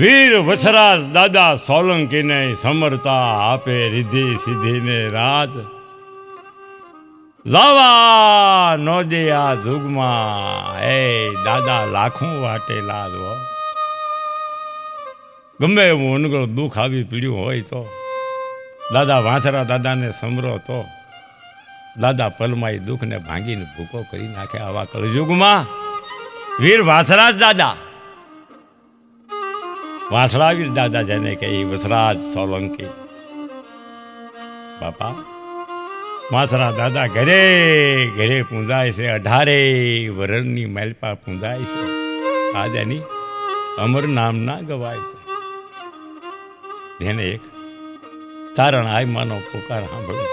વીર વછરાજ દાદા સોલંકીને સમરતા આપે રીધિ સીધીને રાજ લાવા નોજે આ જુગમાં એ દાદા લાખું વાટેલા જો ગમે એવું અનગળ દુઃખ આવી પીડ્યું હોય તો દાદા વાંસરા દાદાને સમરો તો દાદા પલમાઈ દુઃખને ભાંગીને ભૂકો કરી નાખે આવા કળયુગમાં વીર વાંસરાજ દાદા વાંસળા વીર દાદા જેને કે વસરાજ સોલંકી બાપા વાંસરા દાદા ઘરે ઘરે પૂંજાય છે 18 વરણની માલપા પૂંજાય છે આજ એની અમર નામ ના ગવાય છે જેને એક ચારણ આય માનો પુકાર સાંભળ્યો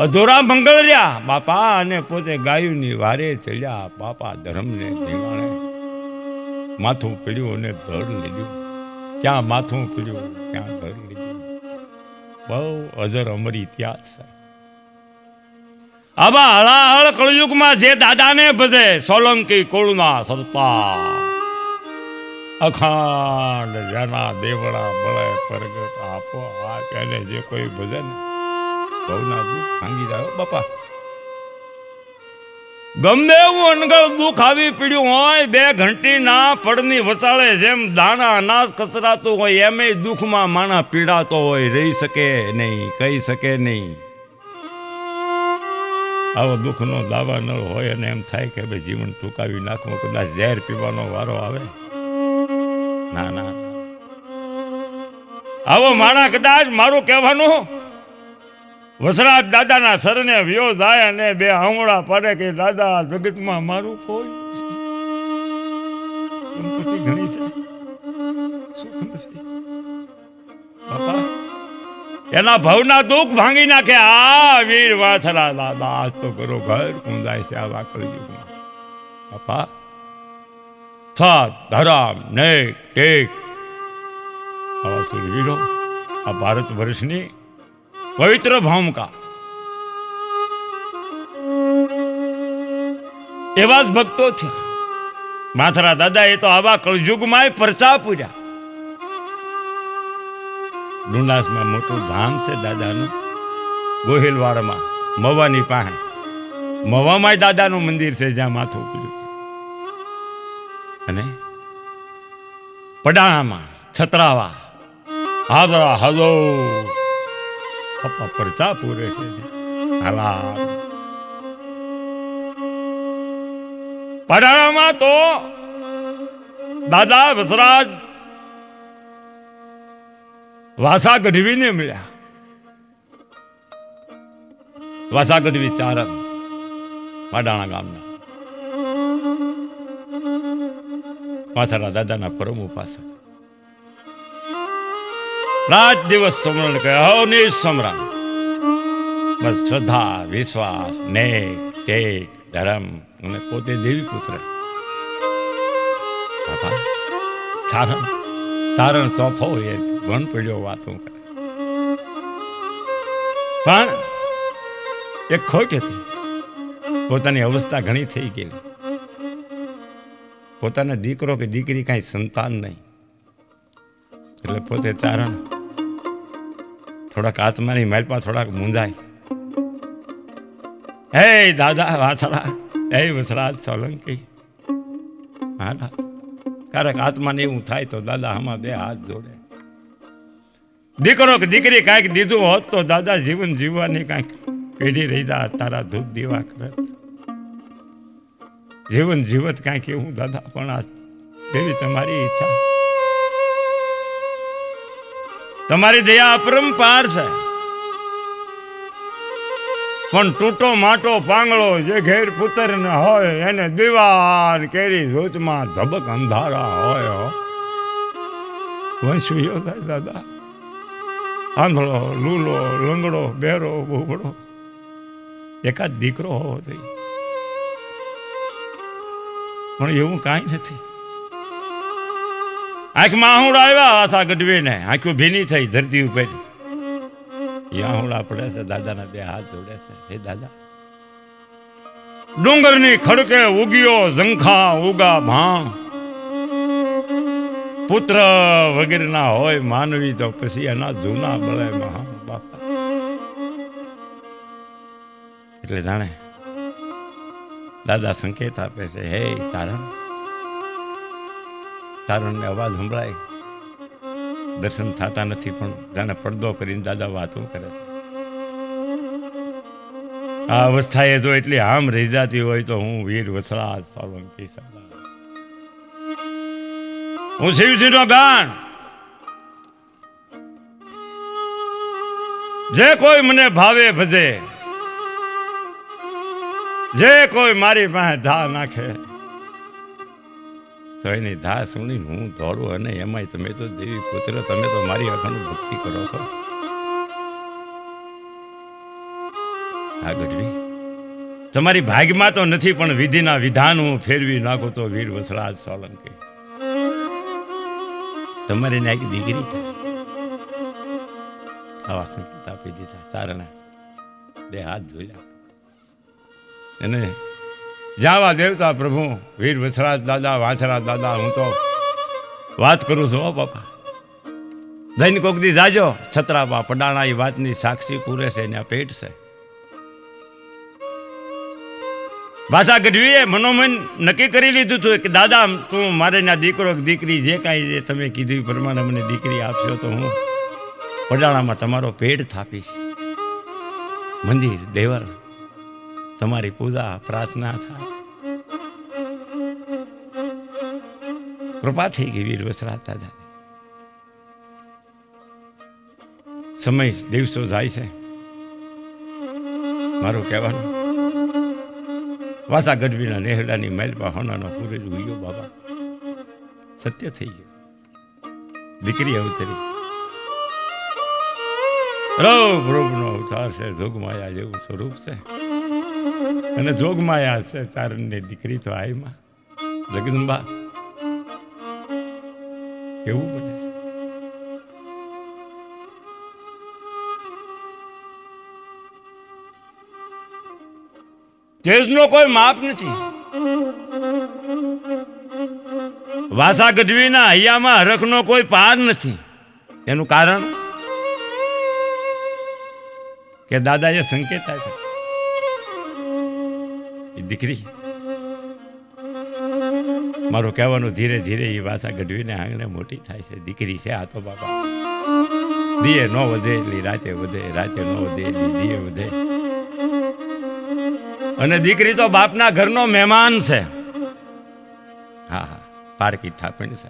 અધૂરા મંગળ રહ્યા બાપા અને પોતે ગાયુની વારે ચડ્યા બાપા ધર્મને ધીમાણે માથું પીડ્યું અને ધડ લીધું ક્યાં માથું પીડ્યું ક્યાં ધડ લીધું બહુ અજર અમર ઇતિહાસ છે આવા હળાહળ કળયુગમાં જે દાદાને ભજે સોલંકી કુળના સરતા અખાંડ જેના દેવડા બળે પ્રગટ આપો આ એને જે કોઈ ભજે ને સૌના દુઃખ ભાંગી જાય બાપા ગમે એવું અનગળ દુઃખ આવી પીડ્યું હોય 2 ઘંટીના પડની વસાળે જેમ દાણા અનાજ કચરાતું હોય એમ દુઃખમાં માણા પીડાતો હોય રહી શકે નહીં કહી શકે નહીં આવો દુઃખનો દાવા ન હોય અને એમ થાય કે ભાઈ જીવન ટૂંકાવી નાખવું કદાચ ઝેર પીવાનો વારો આવે ના ના આવો માણા કદાચ મારું કહેવાનું વસરાજ દાદાના સરને વ્યો જાય અને 2 આંગળા પાડે કે દાદા જગતમાં મારું કોઈ સંપત્તિ ઘણી છે સુખ નથી બાપા એના ભવના દુઃખ ભાંગી નાખે આ વીર વાછરા દાદા આજ તો કરો ઘર પૂંજાય છે આવા કળયુગમાં બાપા સાત ધરામ નેક ટેક આવા સુરવીરો આ ભારત વર્ષની પવિત્ર ભૂમિકા એવા જ ભક્તો થયા માથરા દાદા એ તો આવા કળયુગમાં પરચા પૂર્યા ડુંડાસમાં મોટું ધામ છે દાદાનું ગોહિલવાડમાં મવાની પાસે મવામાં દાદાનું મંદિર છે જ્યાં માથું પૂર્યું અને પડાણામાં છત્રાવા હાદરા હલો પરચા પૂરે છે હાલા પડાણામાં તો દાદા વસરાજ વાસા ગઢવીને મળ્યા વાસા ગઢવી ચારણ પડાણા ગામના વાસરા દાદાના પરમ ઉપાસક રાત દિવસ સમરણ કહે અવનિશ સમરણ બસ શ્રદ્ધા વિશ્વાસ નેક ટેક ધર્મ અને પોતે દેવી પુત્ર ચારણ ચારણ ચોથો એ વન પડ્યો વાતો કરે પણ એક ખોટ હતી પોતાની અવસ્થા ઘણી થઈ ગઈ પોતાના દીકરો કે દીકરી કાંઈ સંતાન નહીં એટલે પોતે ચારણ થોડાક આત્માની માલપા થોડાક મૂંઝાય હે દાદા વાછડા હે વસરાજ સોલંકી હા ક્યારેક આત્માને એવું થાય તો દાદા આમાં 2 હાથ જોડે દીકરો કે દીકરી કાંઈક દીધું હોત તો દાદા જીવન જીવવાની કાંઈક પેઢી રહી તારા ધૂપ દીવા કરત જીવન જીવત કાંઈક એવું દાદા પણ આ દેવી તમારી ઈચ્છા તમારી દયા અપરંપાર છે પણ તૂટો માટો પાંગળો જે ઘેર પુત્ર ને હોય એને દીવાન કેરી જોતમાં ધબક અંધારા હોય વંશવીઓ થાય દાદા આંધળો લૂલો લંગડો બેરો બોબડો એકાદ દીકરો હોવો જોઈએ પણ એવું કાંઈ નથી આંખમાં આહુડા આવ્યા આશા ગઢવીને આંખો ભીની થઈ ધરતી ઉપર એ આહુડા પડે છે દાદાના 2 હાથ જોડે છે હે દાદા ડુંગરની ખડકે ઉગ્યો ઝંખા ઉગા ભાણ પુત્ર વગેરેના હોય માનવી તો પછી એના જૂના બળે મહા બાપા. એટલે જાણે દાદા સંકેત આપે છે, હે ચારણ, ચારણને અવાજ સંભળાય, દર્શન થતા નથી, પણ જાણે પડદો કરીને દાદા વાતો કરે છે. આ અવસ્થાએ જો એટલી આમ રહી જતી હોય તો હું વીર વસરા સોલંકી સરદાર, હું શિવજીનો ગાન, જે કોઈ મને ભાવે ભજે, જે કોઈ મારી પાસે ધા નાખે તો એની ધા સુણી હું દોડું. અને એમાંય તમે તો દેવી પુત્ર, તમે તો મારી અખંડ ભક્તિ કરો છો. આ ગઢવી તમારી ભાગમાં તો નથી, પણ વિધિના વિધાન હું ફેરવી નાખું તો વીર વસરાજ સોલંકી તમારી ને એક દીકરી છે. આવા સંકેત આપી દીધા. ચારણે બે હાથ જોયા અને જાવા દેવતા પ્રભુ વીર વસરાજ દાદા, વાછરા દાદા, હું તો વાત કરું છું હો બાપા. દૈન કોક દી જાજો છત્રાબા પડાણા, એ વાતની સાક્ષી પૂરે છે, એના પેટ છે. ભાષા ગઢવીએ મનોમન નક્કી કરી લીધું હતું કે દાદા તું મારે ના દીકરો દીકરી જે કાંઈ તમે કીધું પ્રમાણે મને દીકરી આપશો તો હું પડાણામાં તમારો પેટ થાપીશ. મંદિર દેવળ તમારી પૂજા પ્રાર્થના થાય. કૃપા થઈ ગઈ વીર વસરાજ દાદા. સમય દિવસો જાય છે. મારું કહેવાનું વાસા ગઢવીના નેહડાની મહેલમાં હોનાનો પૂરેલું ગયો બાબા. સત્ય થઈ ગયું. દીકરી અવતરી. રૂપનો અવતાર છે, જોગમાયા જેવું સ્વરૂપ છે. અને જોગમાયા છે ચારણની દીકરી તો આઈમાં જગદંબા. કેવું બને છે. તેજનો કોઈ માપ નથી. વાસા ગઢવીના હૈયામાં હરખનો કોઈ પાર નથી. એનું કારણ કે દાદાએ સંકેત આપ્યો છે. એ દીકરી મારું કહેવાનું ધીરે ધીરે એ વાસા ગઢવીને આંગણે મોટી થાય છે. દીકરી છે આ તો બાપા. દીએ ન વધે એટલી રાતે વધે, રાતે ન વધે એટલી દીએ વધે. અને દીકરી તો બાપના ઘરનો મહેમાન છે. હા હા, પારકી થાપણ છે.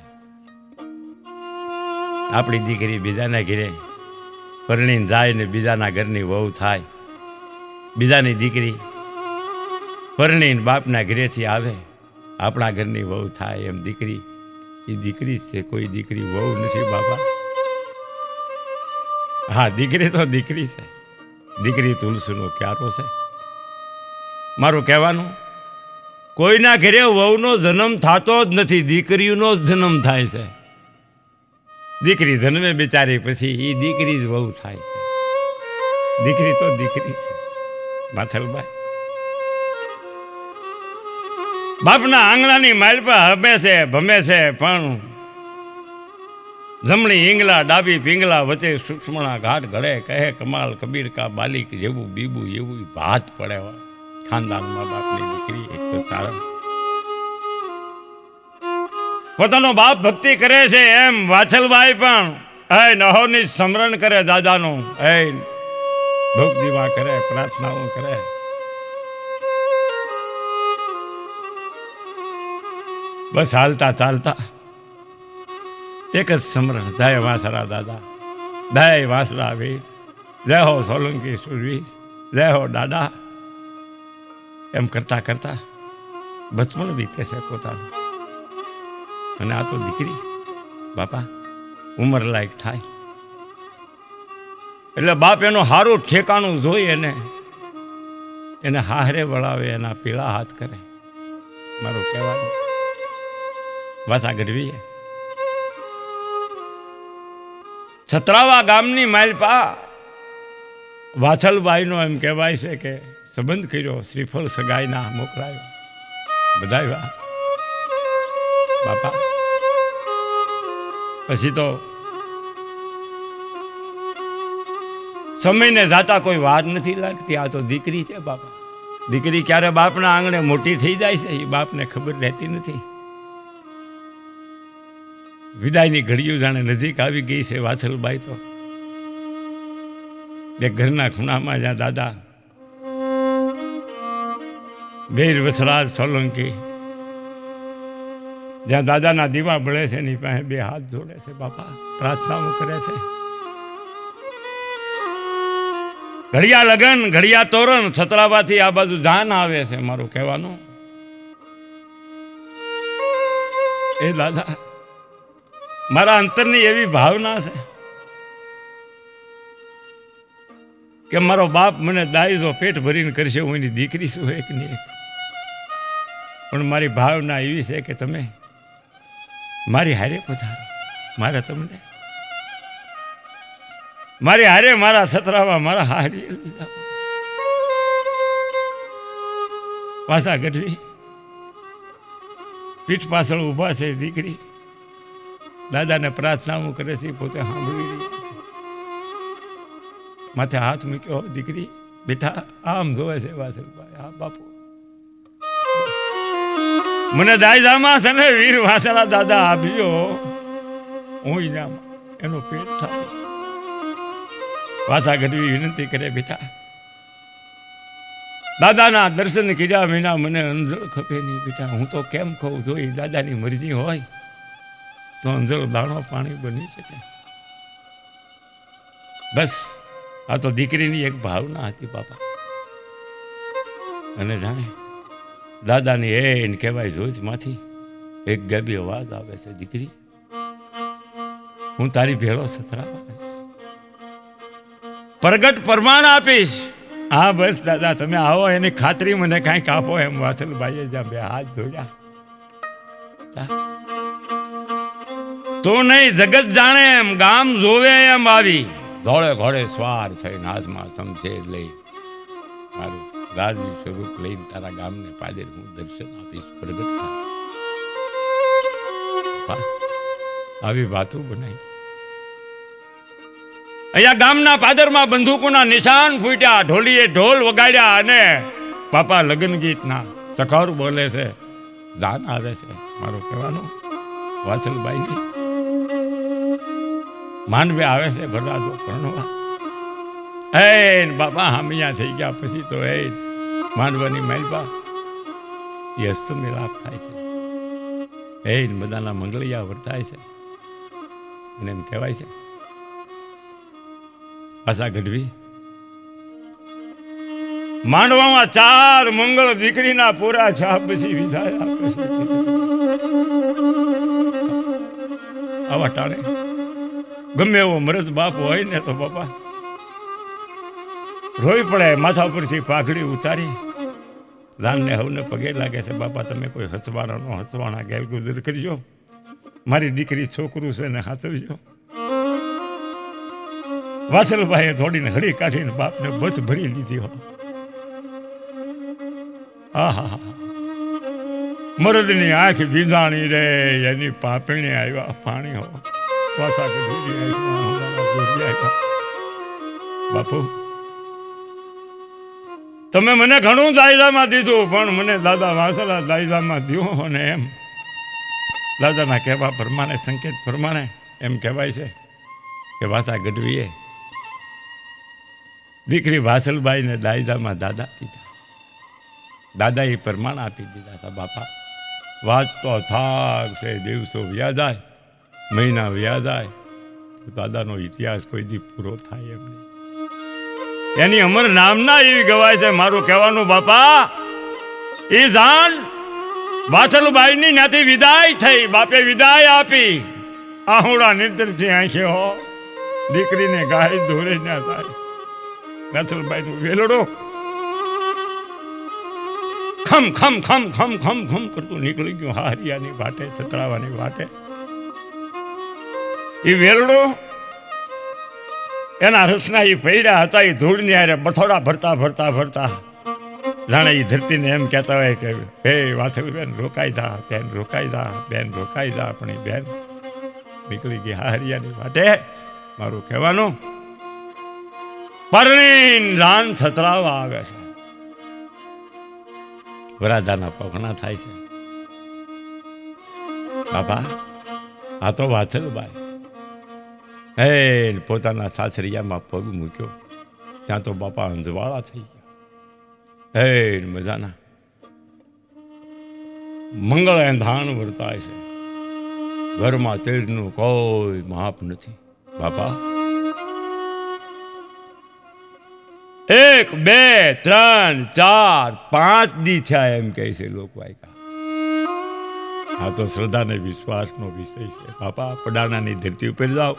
આપણી દીકરી બીજાના ઘરે પરણીને જાય ને બીજાના ઘરની વહુ થાય. બીજાની દીકરી પરણીને બાપના ઘરેથી આવે, આપણા ઘરની વહુ થાય. એમ દીકરી એ દીકરી છે, કોઈ દીકરી વહુ નથી બાપા. હા, દીકરી તો દીકરી છે. દીકરી તુલસીનો ક્યારો છે. મારું કહેવાનું કોઈના ઘરે વહુનો જન્મ થતો જ નથી, દીકરીઓનો જ જન્મ થાય છે. દીકરી જન્મે બિચારી પછી એ દીકરી જ વહુ થાય છે. દીકરી તો દીકરી છે માથલભાઈ. બાપના આંગણાની માલ પર હમે છે ભમે છે, પણ જમણી ઈંગલા ડાબી પિંગલા વચ્ચે સૂક્ષ્મણા ઘાટ ઘડે. કહે કમાલ કબીર કા બાલિક જેવું બીબું એવું ભાત પડે હોય. ખાનદાનમાં બાપની દીકરી એક તો ચારણ. પોતાનો બાપ ભક્તિ કરે છે એમ વાછલભાઈ પણ નહોની સ્મરણ કરે દાદાનું. ભોગ દીવા કરે, પ્રાર્થનાઓ કરે. બસ હાલતા ચાલતા એક જ સ્મરણ, જય વાસરા દાદા, જય વાસરા વીર, જય હો સોલંકી સુરવીર, જય હો દાદા. એમ કરતા કરતા બચપણ વીતે છે પોતાનું. અને આ તો દીકરી બાપા ઉંમર લાયક થાય એટલે બાપ એનું સારું ઠેકાણું જોઈ એને હારે વળાવે, એના પીળા હાથ કરે. મારું કહેવાનું વાસા ગઢવીએ છત્રાવા ગામની માલપા વાછલભાઈનો એમ કહેવાય છે કે સંબંધ કર્યો. શ્રીફળ સગાઈના મોકલાયો, બધાય બાપા. પછી તો સમયને જાતા કોઈ વાર નથી લાગતી. આ તો દીકરી છે બાપા. દીકરી ક્યારે બાપના આંગણે મોટી થઈ જાય છે એ બાપને ખબર રહેતી નથી. વિદાયની ઘડીઓ જાણે નજીક આવી ગઈ છે. વાછલબાઈ તો એક ઘરના ખૂણામાં જ્યાં દાદા બેર વસરાજ સોલંકી જ્યાં દાદાના દીવા બળે છે એની પાસે બે હાથ જોડે છે બાપા, પ્રાર્થનાઓ કરે છે. ઘડિયા લગન ઘડિયા તોરણ છતરાવાથી આ બાજુ જાન આવે છે. મારું કહેવાનું એ દાદા મારા અંતરની એવી ભાવના છે કે મારો બાપ મને દાઈજો પેટ ભરીને કરશે, હું એની દીકરી છું એક ની એક. પણ મારી ભાવના એવી છે કે તમે મારી હારે પધારો. મારે તમને મારી હારે મારા છતરાવા મારા હારી લીધા. પાછા ગઢવી પીઠ પાછળ ઊભા છે દીકરી. દાદાને પ્રાર્થનાઓ કરે છે, પોતે સાંભળી રહી. માથે હાથ મૂક્યો. દીકરી બેટા આમ જોવે છે વાસલભાઈ. હા બાપુ મને દાયજામાં છે ને વીર વાસળા દાદા આપ્યો, હું એનું પેટ થાય. પાછા ગઢવી વિનંતી કરે, બેટા દાદાના દર્શન કર્યા વિના મને અંજળ ખપે નહીં. બેટા હું તો કેમ કહું, જો એ દાદાની મરજી હોય તો અંજળ દાણો પાણી બની શકે. બસ આ તો દીકરીની એક ભાવના હતી બાપા. અને જાણે દાદાની એને કહેવાય જોજમાંથી એક ગેબી અવાજ આવે છે, દીકરી હું તારી ભેળો છતરાવા પ્રગટ પ્રમાણ આપીશ. હા બસ દાદા તમે આવો એની ખાતરી મને કાંઈક આપો. એમ વાસલભાઈએ જ્યાં બે હાથ જોડ્યા. તો નહીં જગત જાણે એમ ગામ જોવે એમ આવી ધોળે ઘોડે સ્વાર થઈને હાથમાં શમશેર લઈ મારું રાજવી સ્વરૂપ લઈને તારા ગામને પાદર હું દર્શન આપીશ. પ્રગટ થાય આવી વાતો બનાવી. અહીંયા ગામના પાદરમાં બંદૂકોના નિશાન ફૂટ્યા, ઢોલીએ ઢોલ વગાડ્યા અને પાપા લગ્ન ગીતના ચકોર બોલે છે, જાન આવે છે. મારું કહેવાનું વાસલબાઈ માંડવે આવે છે ભરરાજો પરણવા. એ બાપા હામિયા થઈ ગયા પછી તો એ માંડવાની માલપા એ હસ્ત મિલાપ થાય છે. એ બધાના મંગળિયા વર્તાય છે અને એમ કહેવાય છે પાછા ગઢવી માંડવામાં 4 મંગળ દીકરીના પૂરા છાપ પછી વિદાય આપે છે. આવા ટાણે ગમે એવો મરદ બાપ હોય ને તો બાપા રોઈ પડે. માથા પરથી પાઘડી ઉતારી જાનને હવને પગે લાગે છે, બાપા તમે કોઈ હસવાણાનો હસવાણા ગેલ ગુજર કરજો, મારી દીકરી છોકરું છે ને હાચવજો. વાસલભાઈએ થોડીને હળી કાઢીને બાપને બચ ભરી લીધી હો. આહા મરદની આંખ બીજાણી રે એની પાપણી આવ્યા પાણી હો. પાછા બાપુ તમે મને ઘણું દાયજામાં દીધું પણ મને દાદા વાસલા દાયજામાં દ્યો ને એમ દાદાના કહેવા પ્રમાણે સંકેત પ્રમાણે એમ કહેવાય છે કે વાસા ગઢવીએ દીકરી વાસલબાઈને દાયજામાં દાદા દીધા. દાદાએ પ્રમાણ આપી દીધા હતા. બાપા વાત તો થાક છે, દિવસો વ્યા જાય, મહિના વ્યા જાય, દાદાનો ઇતિહાસ કોઈ દી પૂરો થાય એમ નહીં. એની અમર નામના એવી ગવાય છે. મારું કહેવાનું બાપા એ જાન વાસલબાઈની ત્યાંથી વિદાય થઈ. બાપે વિદાય આપી. આહુડા નિર્દરથી આંખે હો દીકરીને ગાય દોરે ના થાય. વાસલબાઈનું વેલડો ખમ ખમ ખમ ખમ ખમ ખમ કરતું નીકળી ગયું હારિયાની વાટે, છતરાવાની વાટે. એ વેલડો એના રસના એ પૈડા હતા એ ધૂળની હારે બથોડા ભરતા ભરતા ભરતા જાણે એ ધરતીને એમ કહેતા હોય કે હે વાસલ બેન રોકાઈ જા, બેન રોકાઈ જા, બેન રોકાઈ જા. પણ એ બેન નીકળી ગયા હરિયાની માટે. મારું કહેવાનું પરણીન રાન છતરાવા આવે છે, વરાજાના પગણા થાય છે. બાપા આ તો વાછલબાઈ હે પોતાના સાસરિયામાં પગ મૂક્યો ત્યાં તો બાપા અંજવાળા થઈ ગયા. હે મજાના મંગળ એંધાણ વર્તાય છે, ઘરમાં તેલનું કોઈ માપ નથી. બાપા 1 2 3 4 5 દી થયા એમ કહે છે લોકો. આ તો શ્રદ્ધા ને વિશ્વાસનો વિષય છે. બાપા પડાણાની ધરતી ઉપર જાઓ,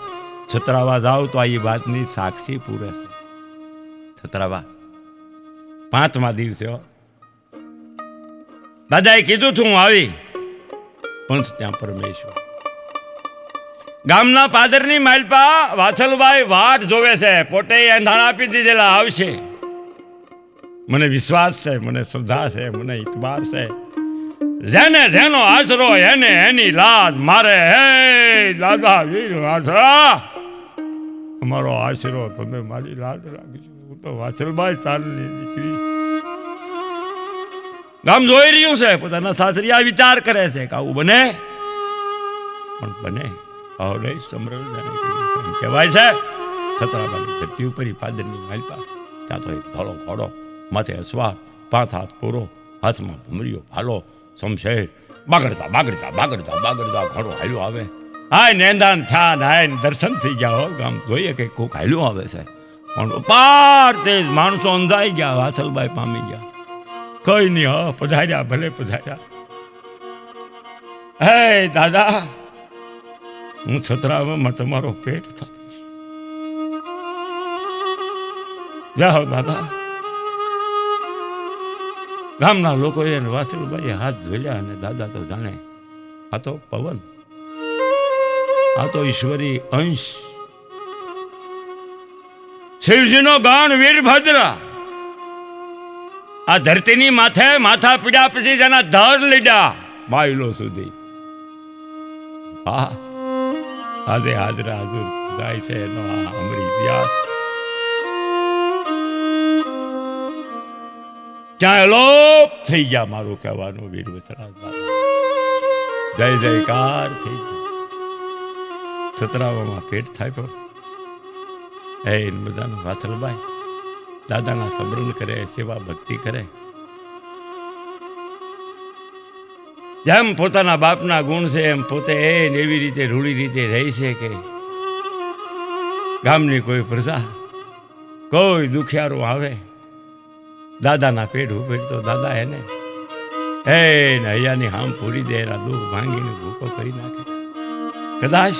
છતરાવા જાઓ તો આ એ વાતની સાક્ષી પૂરે છે. છતરાવા 5મા દિવસે દાદાએ કીધું તું હું આવી, પંચ ત્યાં પરમેશ્વર. ગામના પાદરની માલપા વાછલભાઈ વાટ જોવે છે, પોતે એંધાણ આપી દીધેલા આવશે. મને વિશ્વાસ છે, મને શ્રદ્ધા છે, મને ઇતબાર છે. જેને જેનો આશરો એને એની લાજ મારે. હે દાદા વીર વાછરા, અમારો આશરો તમે મારી લાજ રાખજો. હું તો વાછલભાઈ ચાલની દીકરી. ગામ જોઈ રહ્યું છે, પોતાના સાસરિયા વિચાર કરે છે કે આવું બને, પણ બને કહેવાય છે. છતરાબાની ધરતી ઉપર પાદરની માલપા ત્યાં તો એક ધોળો ઘોડો, માથે અસવાર, 5 હાથ પૂરો, હાથમાં ભમરીઓ ભાલો, શમશેર, બાગડતા બાગડતા બાગડતા બાગડતા ઘોડો હાલ્યો આવે. હાય નેંદાન થયા ને હાય દર્શન થઈ ગયા. હો ગામ જોઈએ કે કોક હાલ્યો આવે છે, પણ પાર તે માણસો અંધાઈ ગયા. વાછલબાઈ પામી ગયા. કઈ નહીં, હ પધાર્યા, ભલે પધાર્યા. હે દાદા, હું છતરાવામાં તમારો પેટ થાકીશ. જાઓ દાદા. ગામના લોકોએ વાછલબાઈએ હાથ જોડ્યા અને દાદા તો જાણે આ તો પવન, આ તો ઈશ્વરી અંશ. શિવજીનો ગાણ વીરભદ્ર આ ધરતીની માથે માથા પીડ્યા પછી જેના ધર લીધા બાયલો સુધી. હા, આજે હાજરા હાજર જાય છે એનો આ અમર ઇતિહાસ. ક્યાં લોપ થઈ ગયા. મારું કહેવાનું વીર વસરાજ જય જયકાર થઈ ગયો. છતરાવામાં પેટ થાપ્યો. એ મજાનું વાછલબાઈ દાદાના સમરણ કરે, સેવા ભક્તિ કરે. જેમ પોતાના બાપના ગુણ છે એમ પોતે એવી રીતે રૂડી રીતે રહી છે કે ગામની કોઈ પ્રજા, કોઈ દુખિયારો આવે દાદાના પેટ ઉપર તો દાદા એને હૈયાની હામ પૂરી દે, એના દુઃખ ભાંગીને ભૂકો કરી નાખે. કદાચ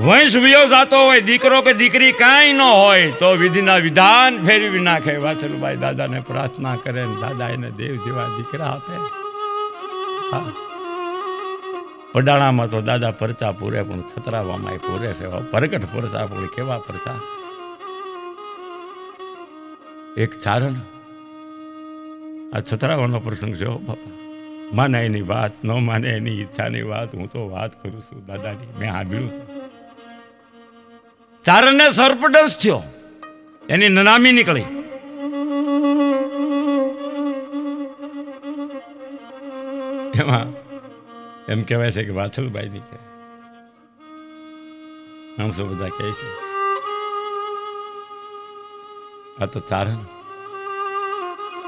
વંશ વિયો જાતો હોય, દીકરો કે દીકરી કાંઈ ન હોય તો વિધિના વિધાન ફેરવી નાખે. વાછલબાઈ દાદાને પ્રાર્થના કરે ને દાદા એને દેવ જેવા દીકરા આપે. હા, પડાણામાં તો દાદા પરચા પૂરે, પણ છતરાવામાં પૂરે છે. પ્રગટ પરચા, પણ કેવા પરચા. એક ચારણ, આ છતરાવાનો પ્રસંગ છે. બાપા માને એની વાત, ન માને એની ઈચ્છાની વાત, હું તો વાત કરું છું દાદાની. મેં સાંભળ્યું છે. ચારણને સર્પદંશ થયો, એની નનામી નીકળી. એમાં એમ કહેવાય છે કે વાછલબાઈની કે માણસો બધા કહે છે આ તો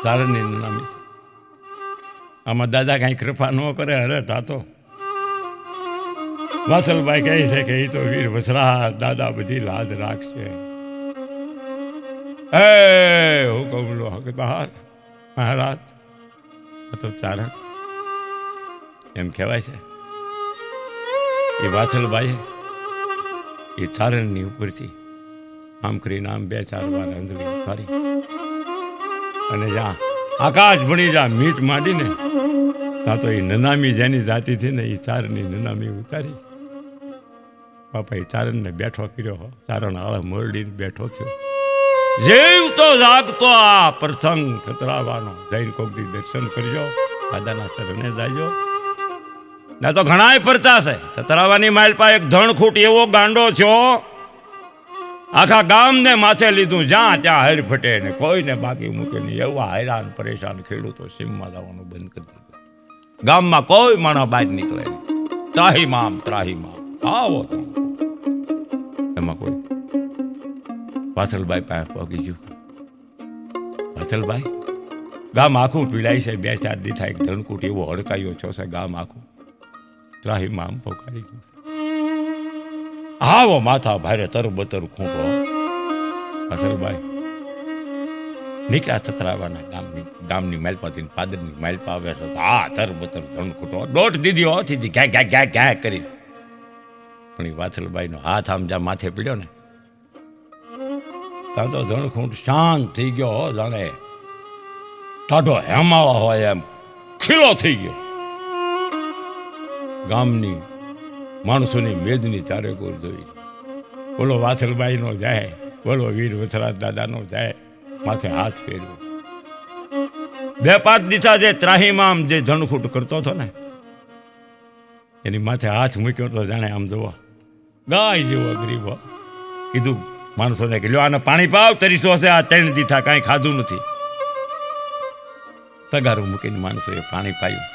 ચારણની નનામી છે. આમાં દાદા કાંઈ કૃપા ન કરે. અરે તા તો વાછલબાઈ કહે છે કે એ તો વીર વસરા દાદા બધી લાજ રાખશે. હે હુકમનો હકદાર મહારાજ, આ તો ચારણ એમ કહેવાય છે. એ વાછલબાઈએ એ ચારણની ઉપરથી આમ કરીને આમ 2-4 વાર આંધળી ઉતારી અને જ્યાં આકાશ ભણી જ્યાં મીટ માંડીને ત્યાં તો એ નનામી જેની જાતિથી ને એ ચારણની નનામી ઉતારી. બાપા એ ચારણને બેઠો કર્યો. ચારણ આળા મોરડીને બેઠો થયો. જીવતો જાગતો આ પ્રસંગ છતરાવાનો જઈને કોક દી દર્શન કરજો, દાદાના શરણે જાજો. ના તો ઘણાય પરચા છે. છતરાવાની માલપા એક ધણખૂટ એવો ગાંડો થયો, આખા ગામને માથે લીધું, જ્યાં ત્યાં હળ ફટે ને કોઈને બાકી મૂકે નહીં. એવા હેરાન પરેશાન ખેડૂતો સીમમાં જવાનું બંધ કરી દીધું. ગામમાં કોઈ માણસ બહાર નીકળે નહીં. ત્રાહીમામ આવો તો એમાં કોઈ વાસલભાઈ પાસે પગી ગયું. વાસલભાઈ, ગામ આખું પીડાય છે. 2-4 દી થાય, એક ધણકૂટ એવો હડકાયો છો છે, ગામ આખું ત્રાહીમામ પોકારી ગયું છે. આવો માથા ભારે તરબતર ખૂંટો. વાસલભાઈ નીકળ્યા છતરાવાના ગામની માલપાથી પાદરની માલપા આવે છે. હા, તરબતર ધણકૂટો દોઢ દીધી હોતી ઘા કરી. પણ એ વાસલભાઈનો હાથ આમ જ્યાં માથે પીડ્યો ને, ત્યાં તો ધણખૂંટ શાંત થઈ ગયો. જાણે ટાઢો હેમાળો હોય એમ ખીલો થઈ ગયો. ગામની માણસોની મેદની ચારે કોર જોઈ. બોલો વાસલભાઈનો જાય, બોલો વીર વસરાજ દાદાનો જાય. માથે હાથ ફેરવો. 2-5 દિશા જે ત્રાહીમામ જે ધણખૂટ કરતો હતો ને, એની માથે હાથ મૂક્યો તો જાણે આમ જોવો ગાય જેવો ગરીબો. કીધું માણસોને કે લ્યો આને પાણી પાવ, તરીસો છે, આ 3 દીથા કાંઈ ખાધું નથી. તગારું મૂકીને માણસોએ પાણી પાયું.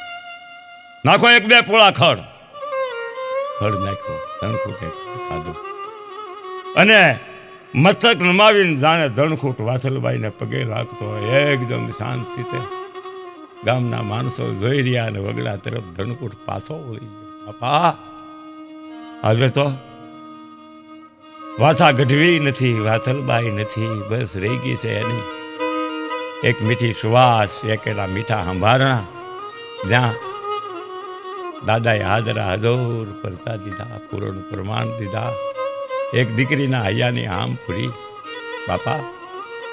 નાખો 1-2 પોળા ખડ નાખ્યો. ધણખૂટે ખાધું અને મસ્તક નમાવીને જાણે ધણખૂટ વાસલભાઈને પગે લાગતો હોય એકદમ શાંત સીતે. ગામના માણસો જોઈ રહ્યા અને વગડા તરફ ધણખૂટ પાછો વળી ગયો. બાપા, હવે તો વાસા ગઢવી નથી, વાસલબાઈ નથી, બસ રહી ગઈ છે એની એક મીઠી સુવાસ, એક એના મીઠા સંભારણા. જ્યાં દાદાએ હાજરા હજોર પરચા દીધા, પૂરણ પ્રમાણ દીધા, એક દીકરીના હૈયાની આમ પૂરી. બાપા,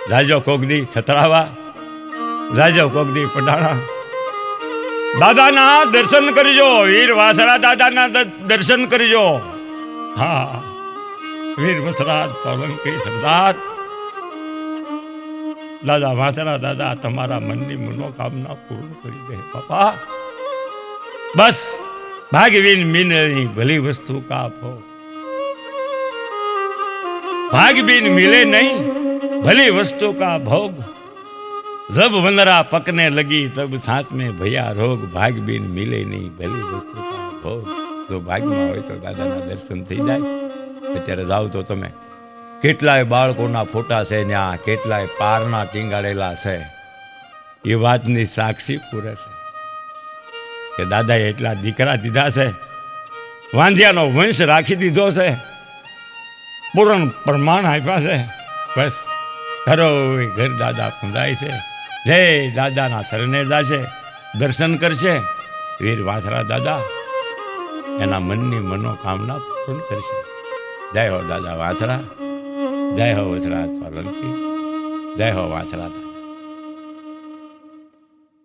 જાજો કોકદી છતરાવા, જાજો કોકદી પડાણા. દાદાના દર્શન કરજો, વીર વાસરા દાદાના દર્શન કરજો. હા, વીર વસરાજ સોલંકી સરદાર દાદા વાસરા દાદા તમારા મનની મનોકામના પૂર્ણ કરી દે. બાપા, બસ ભાગવીન મિલની ભલી વસ્તુ કા ભોગ. भाग मिले नहीं भली वस्तु का भोग, जब वंदरा पकने लगी तब सांस में भैया रोग. भाग बिन मिले नहीं भली वस्तु का भोग. जो भाग में હોય તો દાદાના દર્શન થઈ જાય. અત્યારે જાવ તો તમે કેટલાય બાળકોના ફોટા છે ત્યાં, કેટલાય પારના ટીંગાડેલા છે. એ વાતની સાક્ષી પૂરે છે કે દાદાએ એટલા દીકરા દીધા છે, વાંધિયાનો વંશ રાખી દીધો છે, પૂરણ પ્રમાણ આપ્યા છે. બસ ઘરો ઘર દાદા પૂંજાય છે. જય દાદાના શરણે જાશે, દર્શન કરશે. વીર વાસરા દાદા એના મનની મનોકામના પૂર્ણ કરશે. જય હો દાદા વાસરા, જય હો વસરાજ સોલંકી, જય હો વાસરા દાદા.